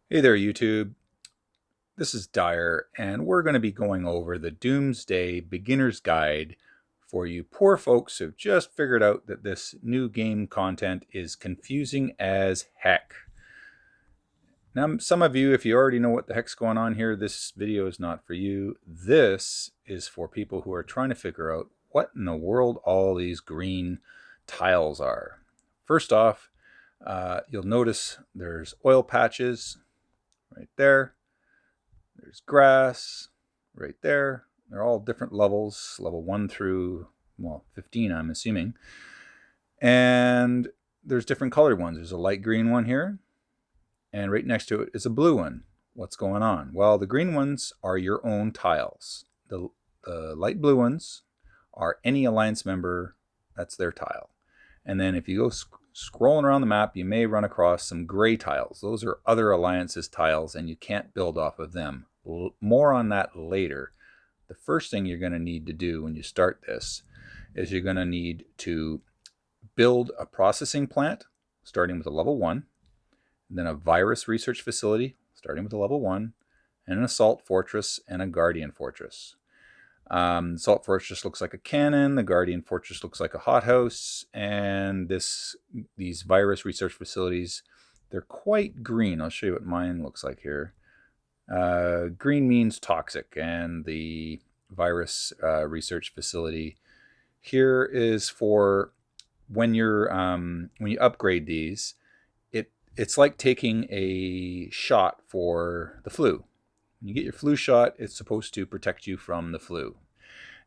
Hey there, YouTube. This is Dyer, and we're going to be going over the Doomsday Beginner's Guide for you poor folks who've just figured out that this new game content is confusing as heck. Now, some of you, if you already know what the heck's going on here, this video is not for you. This is for people who are trying to figure out what in the world all these green tiles are. First off, you'll notice there's oil patches right there. There's grass right there. They're all different levels, level 1 through, well, 15, I'm assuming. And there's different colored ones. There's a light green one here, and right next to it is a blue one. What's going on? Well, the green ones are your own tiles. The light blue ones are any Alliance member, that's their tile. And then if you go scrolling around the map, you may run across some gray tiles. Those are other Alliance's tiles, and you can't build off of them. More on that later. The first thing you're going to need to do when you start this is you're going to need to build a processing plant, starting with a level 1, then a virus research facility, starting with a level 1, and an assault fortress and a guardian fortress. Assault Fortress looks like a cannon. The Guardian Fortress looks like a hothouse. And these virus research facilities, they're quite green. I'll show you what mine looks like here. Green means toxic, and the virus research facility here is for when you upgrade these. It's like taking a shot for the flu. When you get your flu shot, it's supposed to protect you from the flu.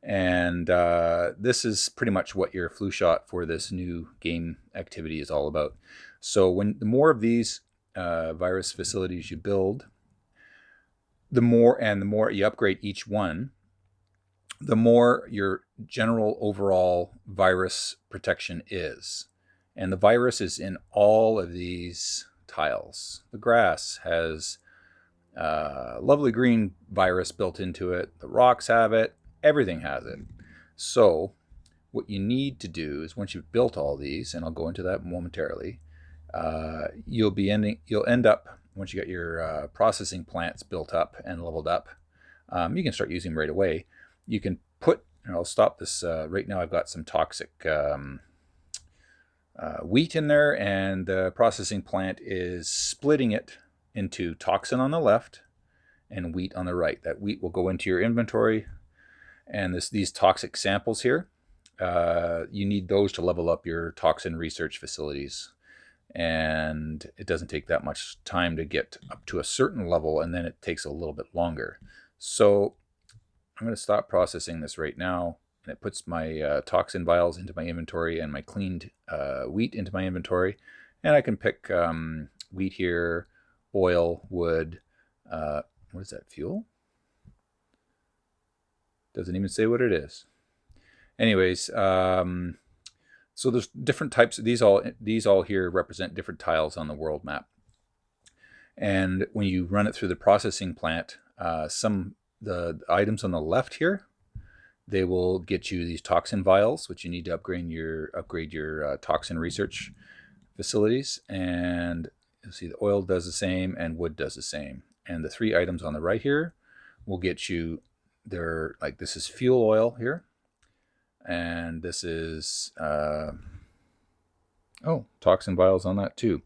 And this is pretty much what your flu shot for this new game activity is all about. So the more of these virus facilities you build, the more you upgrade each one, the more your general overall virus protection is. And the virus is in all of these tiles. The grass has lovely green virus built into it. The rocks have it. Everything has it. So what you need to do is, once you've built all these, and I'll go into that momentarily, you'll end up, once you get your processing plants built up and leveled up, you can start using them right away. You can put, and I'll stop this right now. I've got some toxic wheat in there, and the processing plant is splitting it into toxin on the left and wheat on the right. That wheat will go into your inventory, and these toxic samples here, you need those to level up your toxin research facilities. And it doesn't take that much time to get up to a certain level, and then it takes a little bit longer. So I'm going to stop processing this right now, and it puts my toxin vials into my inventory and my cleaned wheat into my inventory. And I can pick wheat here, oil, wood, what is that, fuel? Doesn't even say what it is. Anyways, so there's different types. These all here represent different tiles on the world map. And when you run it through the processing plant, the items on the left here, they will get you these toxin vials, which you need to upgrade your toxin research facilities. And you'll see the oil does the same, and wood does the same. And the 3 items on the right here will get you, this is fuel oil here, and this is toxin vials on that too.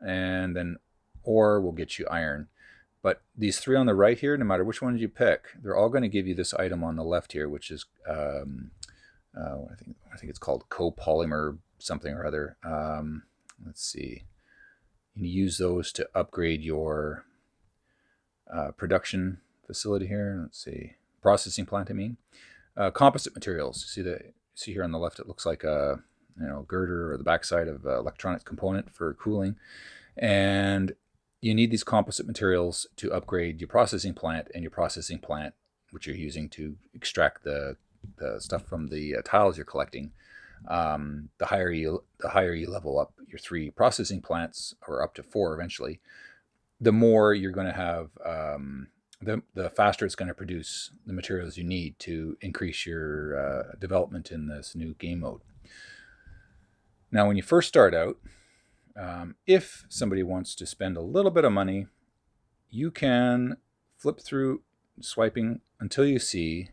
And then ore will get you iron. But these 3 on the right here, no matter which ones you pick, they're all going to give you this item on the left here, which is I think it's called copolymer something or other. Let's see. You use those to upgrade your production facility here. Let's see, processing plant, I mean. Composite materials. See here on the left, it looks like a girder or the backside of an electronics component for cooling. And you need these composite materials to upgrade your processing plant, and your processing plant, which you're using to extract the stuff from the tiles you're collecting. The higher you level up your 3 processing plants, or up to 4 eventually, the more you're going to have, the faster it's going to produce the materials you need to increase your development in this new game mode. Now, when you first start out, if somebody wants to spend a little bit of money you can flip through swiping until you see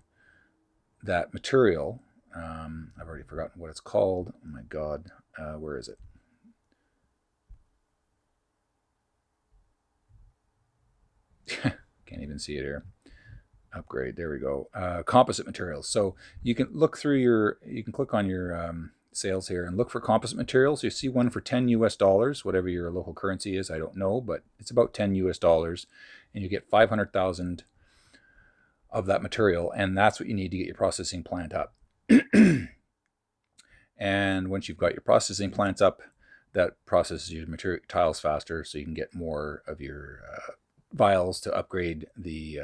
that material. I've already forgotten what it's called. Oh my God, where is it? Can't even see it here. Upgrade, there we go. Composite materials. So you can look through you can click on your sales here and look for composite materials. You see one for 10 US dollars, whatever your local currency is, I don't know, but it's about 10 US dollars, and you get 500,000 of that material, and that's what you need to get your processing plant up. And once you've got your processing plants up, that processes your tiles faster, so you can get more of your vials to upgrade the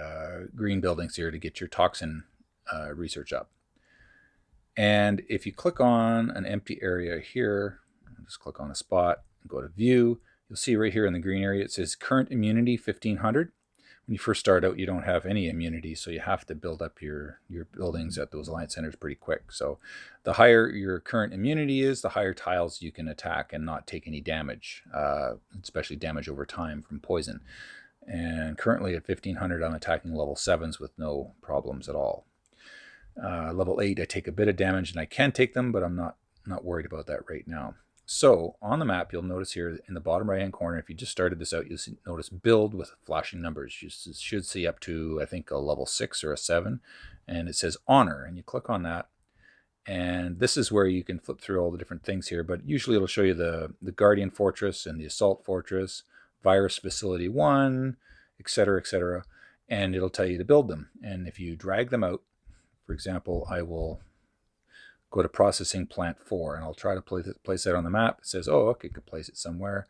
green buildings here to get your toxin research up. And if you click on an empty area here, just click on a spot and go to view, you'll see right here in the green area it says current immunity 1500. When you first start out, you don't have any immunity, so you have to build up your buildings at those alliance centers pretty quick. So the higher your current immunity is, the higher tiles you can attack and not take any damage, especially damage over time from poison. And currently at 1500, I'm attacking level 7s with no problems at all. Level 8, I take a bit of damage, and I can take them, but I'm not worried about that right now. So on the map, you'll notice here in the bottom right-hand corner, if you just started this out, you'll notice build with flashing numbers. You should see up to, I think, a level 6 or a 7, and it says honor, and you click on that. And this is where you can flip through all the different things here, but usually it'll show you the Guardian Fortress and the Assault Fortress, Virus Facility 1, etc., and it'll tell you to build them. And if you drag them out, for example, I will go to Processing Plant 4, and I'll try to place that on the map. It says, oh, okay, I could place it somewhere.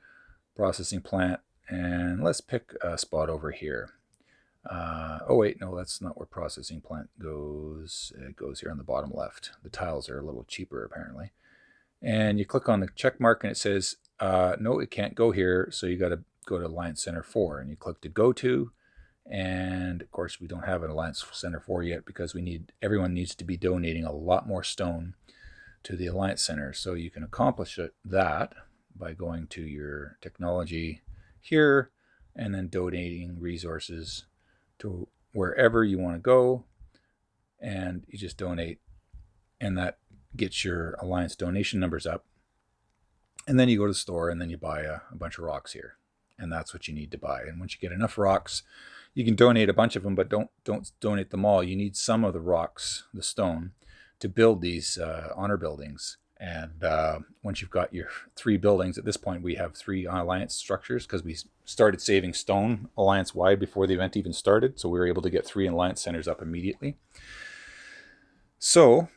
Processing Plant, and let's pick a spot over here. Oh wait, no, that's not where Processing Plant goes. It goes here on the bottom left. The tiles are a little cheaper apparently. And you click on the check mark and it says, no, it can't go here, so you got to go to Alliance Center 4, and you click to go to. And of course, we don't have an Alliance Center 4 yet because everyone needs to be donating a lot more stone to the Alliance Center. So you can accomplish that by going to your technology here and then donating resources to wherever you want to go. And you just donate, and that gets your Alliance donation numbers up. And then you go to the store and then you buy a bunch of rocks here. And that's what you need to buy. And once you get enough rocks, you can donate a bunch of them, but don't donate them all. You need some of the rocks, the stone, to build these honor buildings. And once you've got your 3 buildings, at this point we have 3 alliance structures because we started saving stone alliance-wide before the event even started. So we were able to get 3 alliance centers up immediately. So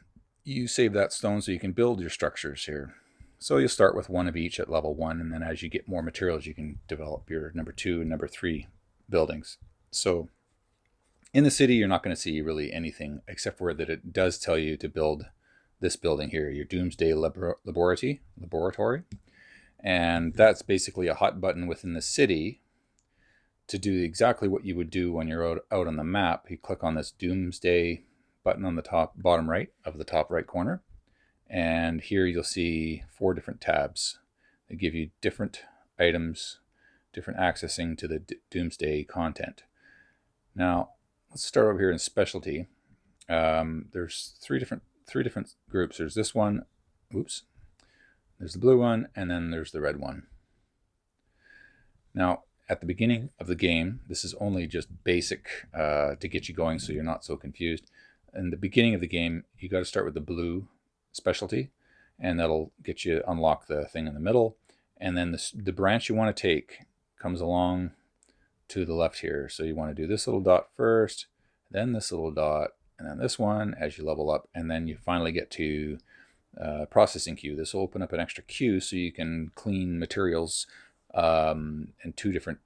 you save that stone so you can build your structures here. So you'll start with 1 of each at level 1, and then as you get more materials, you can develop your number 2 and number 3 buildings. So in the city, you're not going to see really anything except for that it does tell you to build this building here, your Doomsday laboratory. And that's basically a hot button within the city to do exactly what you would do when you're out on the map. You click on this Doomsday button on the bottom right of the top right corner. And here you'll see 4 different tabs that give you different items, different accessing to the Doomsday content. Now, let's start over here in specialty. There's three different groups. There's this one, oops. There's the blue one, and then there's the red one. Now, at the beginning of the game, this is only just basic to get you going so you're not so confused. In the beginning of the game, you got to start with the blue specialty, and that'll get you unlock the thing in the middle. And then the branch you want to take comes along to the left here. So you want to do this little dot first, then this little dot, and then this one as you level up, and then you finally get to processing queue. This will open up an extra queue so you can clean materials in two different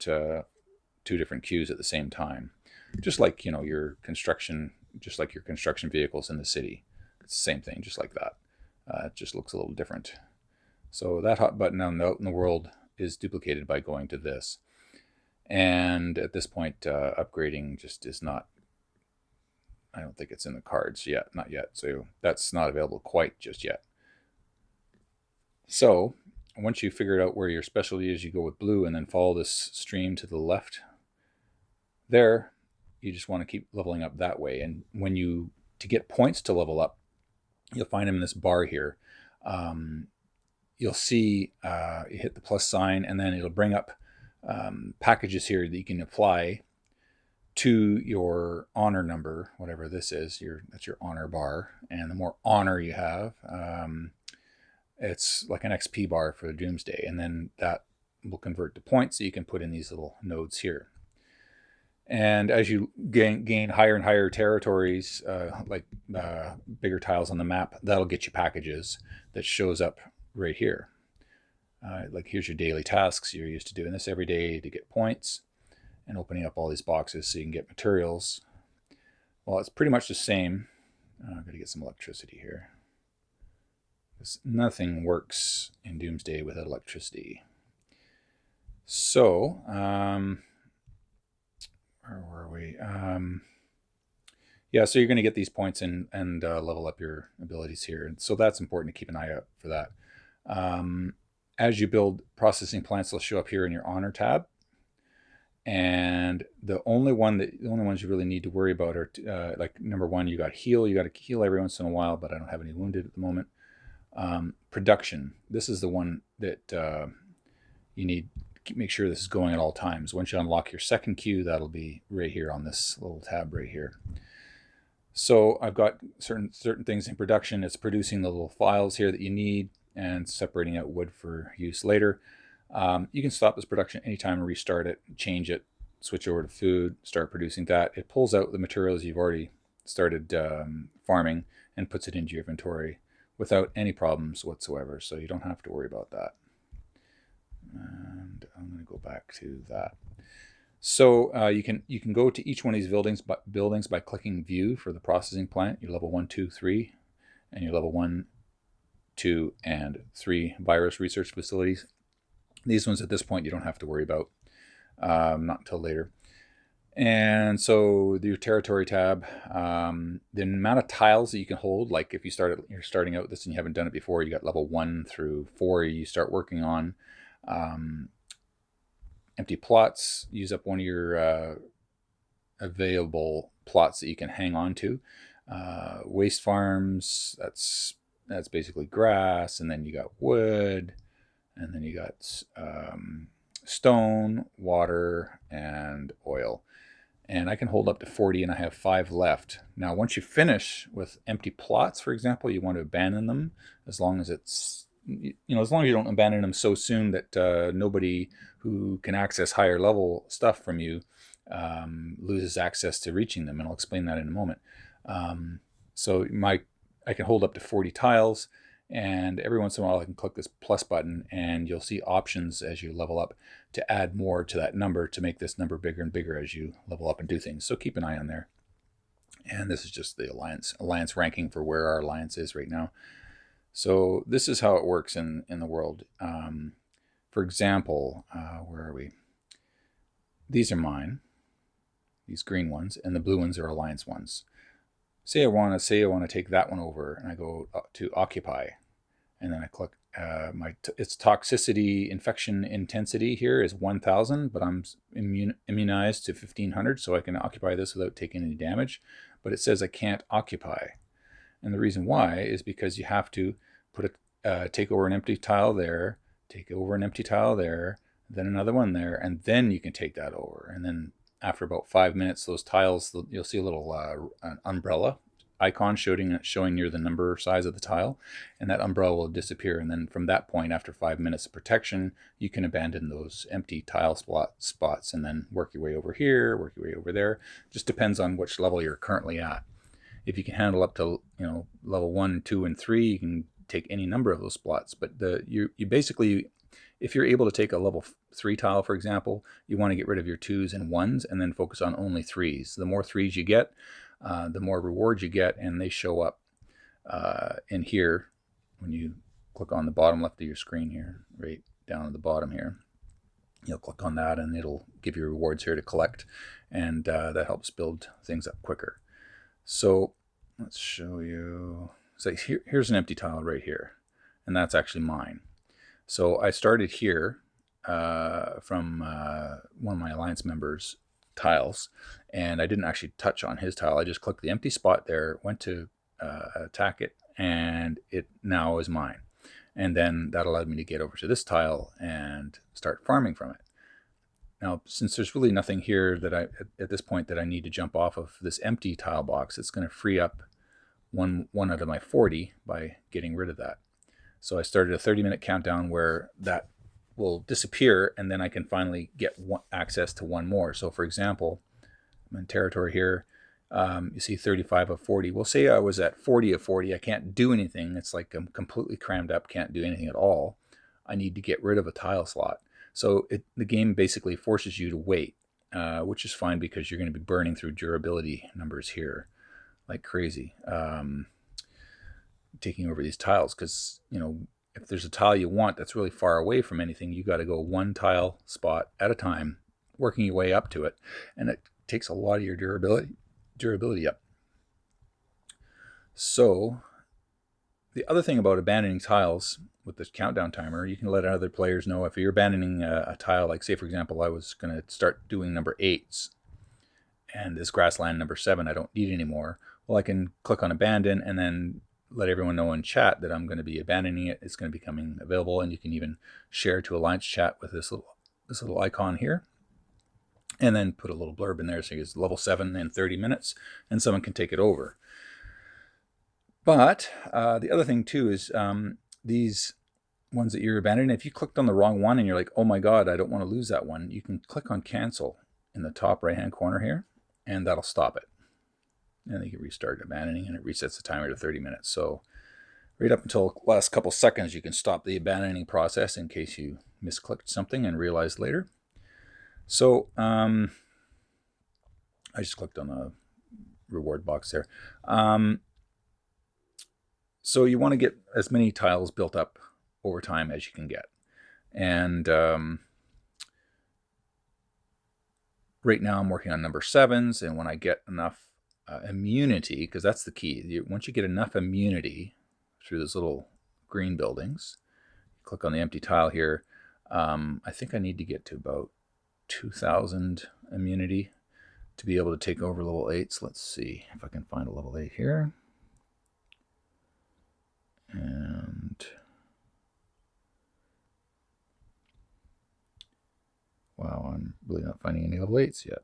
queues at the same time, just like your construction vehicles in the city. It's the same thing, just like that. It just looks a little different. So that hot button out in the world is duplicated by going to this. And at this point, upgrading just is not, I don't think it's in the cards yet, not yet. So that's not available quite just yet. So once you figure out where your specialty is, you go with blue and then follow this stream to the left There, you just want to keep leveling up that way. And to get points to level up, you'll find them in this bar here. You'll see you hit the plus sign, and then it'll bring up packages here that you can apply to your honor number, whatever this is. That's your honor bar, and the more honor you have, it's like an XP bar for Doomsday, and then that will convert to points that you can put in these little nodes here. And as you gain higher and higher territories, bigger tiles on the map, that'll get you packages that shows up right here. Like here's your daily tasks. You're used to doing this every day to get points and opening up all these boxes so you can get materials. Well, it's pretty much the same. I'm going to get some electricity here. Nothing works in Doomsday without electricity. So, where were we? Yeah, so you're going to get these points and level up your abilities here. And so that's important to keep an eye out for that. As you build processing plants, they'll show up here in your honor tab. And the only ones you really need to worry about are like number one, you got heal. You got to heal every once in a while, but I don't have any wounded at the moment. Production. This is the one that you need to make sure this is going at all times. Once you unlock your second queue, that'll be right here on this little tab right here. So I've got certain things in production. It's producing the little files here that you need and separating out wood for use later. You can stop this production anytime and restart it, change it, switch over to food, start producing that. It pulls out the materials you've already started farming and puts it into your inventory without any problems whatsoever. So you don't have to worry about that. And I'm going to go back to that. So you can go to each one of these buildings by clicking View for the processing plant. Your level 1, 2, 3, and your level 1, 2, and 3 virus research facilities. These ones at this point you don't have to worry about, not until later. And so your territory tab, the amount of tiles that you can hold, like if you're starting out this and you haven't done it before, you got level 1 through 4 you start working on. Empty plots, use up one of your available plots that you can hang on to. Waste farms, that's basically grass, and then you got wood, and then you got stone, water, and oil. And I can hold up to 40, and I have 5 left. Now, once you finish with empty plots, for example, you want to abandon them as long as as long as you don't abandon them so soon that nobody who can access higher level stuff from you loses access to reaching them. And I'll explain that in a moment. So I can hold up to 40 tiles, and every once in a while I can click this plus button, and you'll see options as you level up to add more to that number to make this number bigger and bigger as you level up and do things. So keep an eye on there. And this is just the alliance ranking for where our alliance is right now. So this is how it works in the world. For example, where are we? These are mine, these green ones, and the blue ones are alliance ones. Say I want to take that one over, and I go to occupy, and then I click its toxicity infection intensity here is 1,000, but I'm immunized to 1,500, so I can occupy this without taking any damage. But it says I can't occupy, and the reason why is because you have to take over an empty tile there, take over an empty tile there, then another one there, and then you can take that over. And then after about 5 minutes, those tiles, you'll see a little an umbrella icon showing near the number size of the tile, and that umbrella will disappear. And then from that point, after 5 minutes of protection, you can abandon those empty tile spots and then work your way over here, work your way over there. Just depends on which level you're currently at. If you can handle up to level 1, 2, and 3, you can take any number of those spots. But you basically, if you're able to take a level 3 tile, for example, you want to get rid of your 2s and 1s and then focus on only 3s. The more 3s you get, the more rewards you get, and they show up in here when you click on the bottom left of your screen here, right down at the bottom here. You'll click on that and it'll give you rewards here to collect, and that helps build things up quicker. So let's show you. So here's an empty tile right here, and that's actually mine. So I started here from one of my alliance members tiles, and I didn't actually touch on his tile. I just clicked the empty spot there, went to attack it, and it now is mine. And then that allowed me to get over to this tile and start farming from it. Now, since there's really nothing here that at this point that I need to jump off of this empty tile box, it's going to free up one out of my 40 by getting rid of that. So I started a 30-minute countdown where that will disappear, and then I can finally get access to one more. So for example, I'm in territory here. You see 35 of 40. We'll say I was at 40 of 40. I can't do anything. It's like I'm completely crammed up, can't do anything at all. I need to get rid of a tile slot. So the game basically forces you to wait, which is fine because you're going to be burning through durability numbers here like crazy, taking over these tiles. Because, you know, if there's a tile you want that's really far away from anything, you got to go one tile spot at a time, working your way up to it. And it takes a lot of your durability up. So the other thing about abandoning tiles with this countdown timer, you can let other players know if you're abandoning a tile, like say for example I was going to start doing number 8s and this grassland number 7 I don't need anymore. Well, I can click on abandon and then let everyone know in chat that I'm going to be abandoning it. It's going to be becoming available, and you can even share to Alliance chat with this little icon here. And then put a little blurb in there saying it's level 7 in 30 minutes, and someone can take it over. But the other thing too is these ones that you're abandoning, if you clicked on the wrong one and you're like, oh my God, I don't want to lose that one, you can click on cancel in the top right-hand corner here, and that'll stop it. And then you can restart abandoning, and it resets the timer to 30 minutes. So right up until the last couple seconds, you can stop the abandoning process in case you misclicked something and realized later. So I just clicked on the reward box there. So you want to get as many tiles built up over time as you can get. And right now I'm working on number 7s, and when I get enough immunity, because that's the key. Once you get enough immunity through those little green buildings, click on the empty tile here. I think I need to get to about 2,000 immunity to be able to take over level 8s. Let's see if I can find a level 8 here. And wow, I'm really not finding any level 8s yet.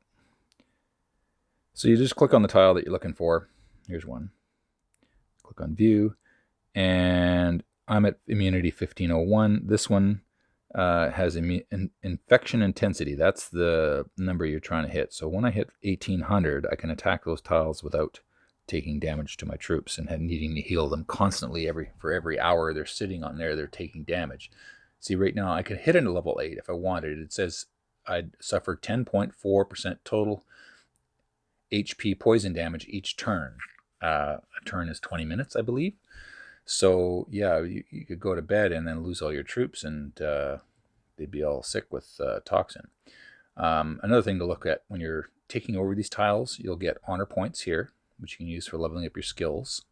So you just click on the tile that you're looking for. Here's one. Click on view, and I'm at immunity 1501. This one has infection intensity. That's the number you're trying to hit. So when I hit 1800, I can attack those tiles without taking damage to my troops and needing to heal them constantly. For every hour they're sitting on there, they're taking damage. See, right now I could hit into level 8 if I wanted. It says I'd suffer 10.4% total HP poison damage each turn. A turn is 20 minutes, I believe. So yeah, you could go to bed and then lose all your troops, and they'd be all sick with toxin. Another thing to look at when you're taking over these tiles, you'll get honor points here, which you can use for leveling up your skills.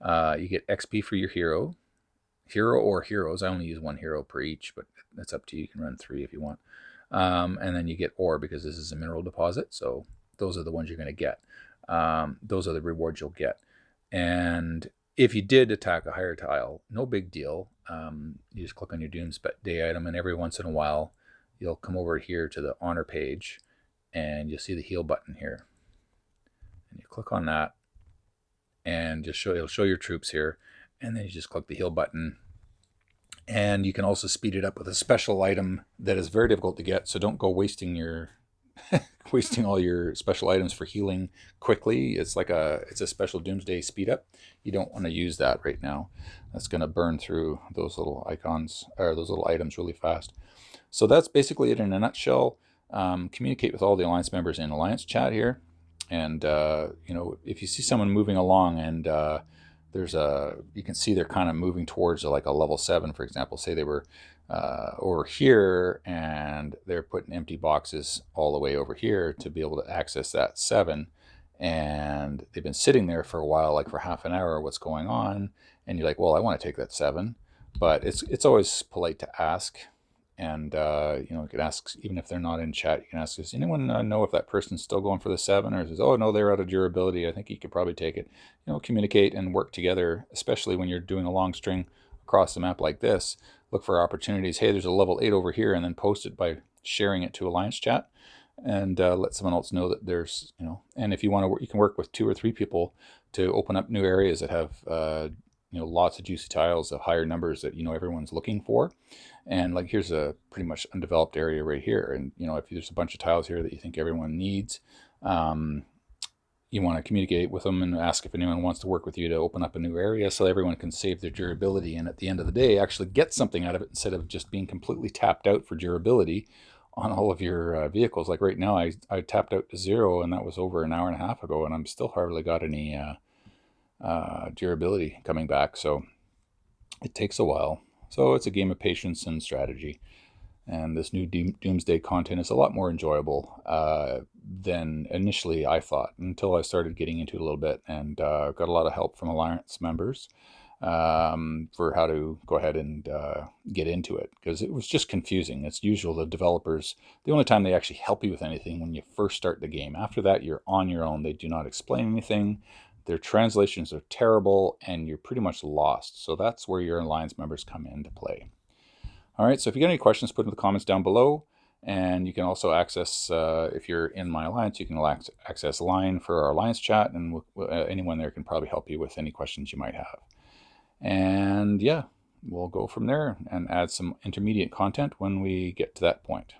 You get XP for your hero or heroes. I only use one hero per each, but that's up to you. You can run 3 if you want. And then you get ore because this is a mineral deposit. So those are the ones you're going to get. Those are the rewards you'll get. And if you did attack a higher tile, no big deal. You just click on your Doomsday item, and every once in a while, you'll come over here to the honor page, and you'll see the heal button here. And you click on that, and it'll show your troops here, and then you just click the heal button. And you can also speed it up with a special item that is very difficult to get, so don't go wasting all your special items for healing quickly. It's a special Doomsday speed up. You don't want to use that right now. That's going to burn through those little icons or those little items really fast. So that's basically it in a nutshell. Communicate with all the Alliance members in Alliance chat here, and if you see someone moving along and you can see they're kind of moving towards like a level 7, for example. Say they were over here and they're putting empty boxes all the way over here to be able to access that 7, and they've been sitting there for a while, like for half an hour. What's going on? And you're like, well, I want to take that 7, but it's always polite to ask And you could ask, even if they're not in chat, you can ask, does anyone know if that person's still going for the 7, or says, oh no, they're out of durability, I think you could probably take it. Communicate and work together, especially when you're doing a long string across the map like this. Look for opportunities. Hey, there's a level 8 over here, and then post it by sharing it to Alliance chat, and let someone else know that there's, and if you want to work, you can work with 2 or 3 people to open up new areas that have lots of juicy tiles of higher numbers that everyone's looking for. And like, here's a pretty much undeveloped area right here, and if there's a bunch of tiles here that you think everyone needs, you want to communicate with them and ask if anyone wants to work with you to open up a new area so everyone can save their durability, and at the end of the day actually get something out of it, instead of just being completely tapped out for durability on all of your vehicles. Like right now, I tapped out to 0, and that was over an hour and a half ago, and I'm still hardly got any durability coming back. So it takes a while. So it's a game of patience and strategy. And this new Doomsday content is a lot more enjoyable than initially I thought, until I started getting into it a little bit, and got a lot of help from Alliance members for how to go ahead and get into it, because it was just confusing. It's usual the developers, the only time they actually help you with anything when you first start the game. After that, you're on your own. They do not explain anything. Their translations are terrible, and you're pretty much lost. So that's where your Alliance members come into play. All right, so if you got any questions, put in the comments down below. And you can also access, if you're in my Alliance, you can access Line for our Alliance chat, and anyone there can probably help you with any questions you might have. And yeah, we'll go from there and add some intermediate content when we get to that point.